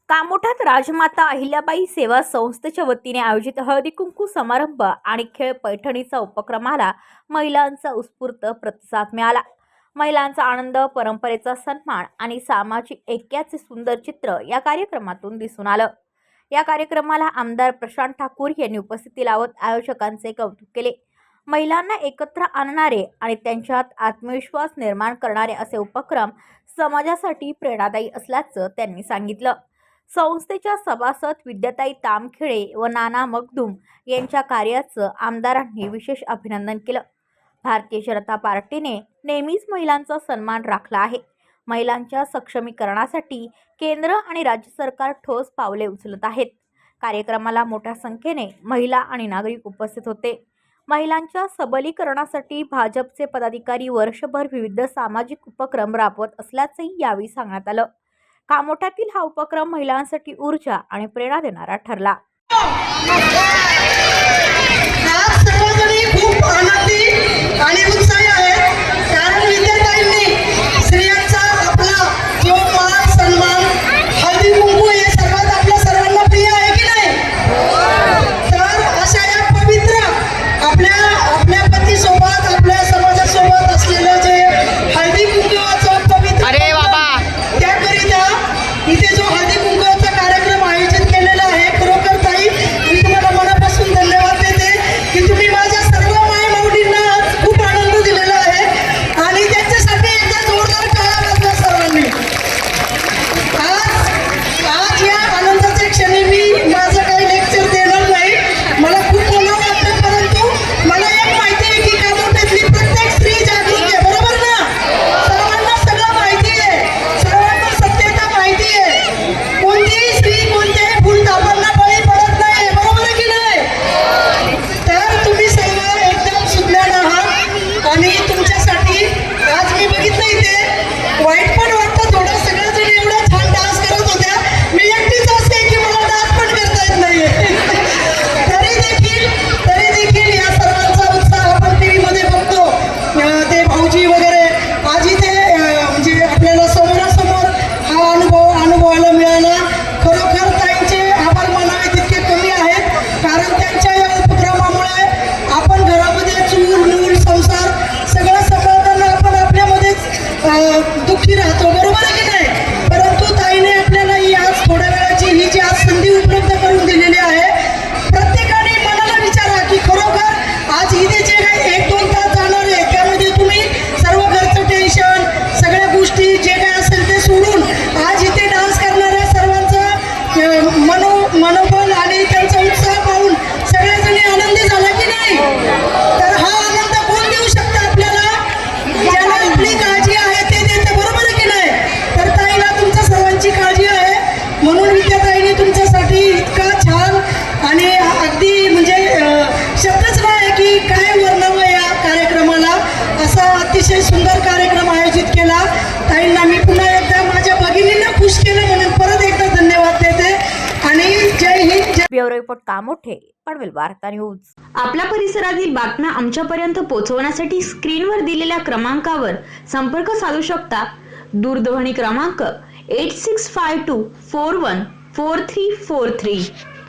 कामोठात राजमाता अहिल्याबाई सेवा संस्थेच्या वतीने आयोजित हळदी कुंकू समारंभ आणि खेळ पैठणीचा उपक्रमाला महिलांचा उत्स्फूर्त प्रतिसाद मिळाला। महिलांचा आनंद, परंपरेचा सन्मान आणि सामाजिक ऐक्याचे सुंदर चित्र या कार्यक्रमातून दिसून आलं। या कार्यक्रमाला आमदार प्रशांत ठाकूर यांनी उपस्थिती लावत आयोजकांचे कौतुक केले। महिलांना एकत्र आणणारे आणि त्यांच्यात आत्मविश्वास निर्माण करणारे असे उपक्रम समाजासाठी प्रेरणादायी असल्याचं त्यांनी सांगितलं। संस्थेच्या सभासद विद्याताई तामखेडे व नाना मगदूम यांच्या कार्याचं आमदारांनी विशेष अभिनंदन केलं। भारतीय जनता पार्टीने नेहमीच महिलांचा सन्मान राखला आहे। महिलांच्या सक्षमीकरणासाठी केंद्र आणि राज्य सरकार ठोस पावले उचलत आहेत। कार्यक्रमाला मोठ्या संख्येने महिला आणि नागरिक उपस्थित होते। महिलांच्या सबलीकरणासाठी भाजपचे पदाधिकारी वर्षभर विविध सामाजिक उपक्रम राबवत असल्याचंही यावेळी सांगण्यात आलं। कामोठ्यातील हा उपक्रम महिलांसाठी ऊर्जा आणि प्रेरणा देणारा ठरला। खूप आनंदी आणि उत्साही आहेत, कारण विद्याताईंनी स्त्रियांचा आपला जो मान सन्मान, हळदी कुंकू हे सर्वात आपल्या सर्वांना प्रिय आहे की नाही। तर अशा या पवित्र आपल्या पतीसोबत, आपल्या समाजासोबत असलेलं जे हळदी कुंकूचं पवित्र त्याकरिता इथे जो हळदी कुंकूचा कार्यक्रम आयोजित केलेला आहे, खरोखर ताई मी तुम्हाला मनापासून धन्यवाद देते की तुम्ही माझ्या सर्व माय माऊलींना खूप आनंद दिलेला आहे आणि त्यांच्यासाठी एकदा जोरदार टाळ्या वाजवा सर्वांनी। आज या आनंदाच्या क्षणी मी माझं काही लेक्चर देणार नाही, मला खूप बोलावं वाटतं, परंतु मला एक माहिती आहे की कामोठ्यातली प्रत्येक स्त्री जागरूक आहे, बरोबर ना। सर्वांना सगळं माहिती आहे, सर्वांना सत्यता माहिती आहे, कोणतीही स्त्री कोणत्याही भूलथापांना बळी पडत नाही, बरोबर आहे की नाही। तर तुम्ही सर्व एकदम सुज्ञान आहात आणि तुमच्यासाठी आज मी बघितलं इथे वाईट पण वाटतं थोडं, सगळेजण एवढा छान डान्स करत होत्या, मी एकटीच असते की मला डान्स पण करता येत नाहीये। तरी देखील या सर्वांचा उत्साह आपण टीव्हीमध्ये बघतो, ते भाऊजी वगैरे आज इथे म्हणजे आपल्याला समोरासमोर हा अनुभवायला मिळाला। खरोखर ताईंचे आभार मानावे तितके कमी आहेत, कारण त्यांच्या या उपक्रमामुळे आपण घरामध्ये चूल मूल संसार सगळं सांभाळताना आपण आपल्यामध्येच दुःखी राहतो, बरोबर आहे की नाही। परंतु ताईने आपल्याला ही आज थोड्या वेळाची ही जी आज संधी उपलब्ध करून दिलेली आहे, प्रत्येकाने मनाला विचारा की खरोखर आज इथे जे काही 1-2 तास जाणार आहे त्यामध्ये तुम्ही सर्व घरचं टेन्शन, सगळ्या गोष्टी जे काय असेल ते सोडून आज इथे डान्स करणाऱ्या सर्वांचं मनोबल आणि त्यांचा उत्साह पाहून सगळेजणी आनंदी झाला की नाही। तर हा आनंद कोण देऊ शकतं आपल्याला, ज्याला आपली काळजी आहे ते देते, बरोबर आहे की नाही। तर ताईला तुमच्या सर्वांची काळजी आहे, म्हणून विद्याताईने तुमच्यासाठी इतका छान आणि अगदी म्हणजे शब्दच नाही की काय वर्णव या कार्यक्रमाला, असा अतिशय सुंदर कार्यक्रम आयोजित केला। ताईंना मी पुन्हा एकदा माझ्या भगिनींना खुश केलं म्हणून परत एकदा धन्यवाद देते आणि जय हिंद। ब्युरो रिपोर्ट कामोठे, पनवेल वार्ता न्यूज। आपल्या परिसरातील बातम्या आमच्यापर्यंत पोहोचवण्यासाठी स्क्रीनवर दिलेल्या क्रमांकावर संपर्क साधू शकता। दूरध्वनी क्रमांक 8652414343.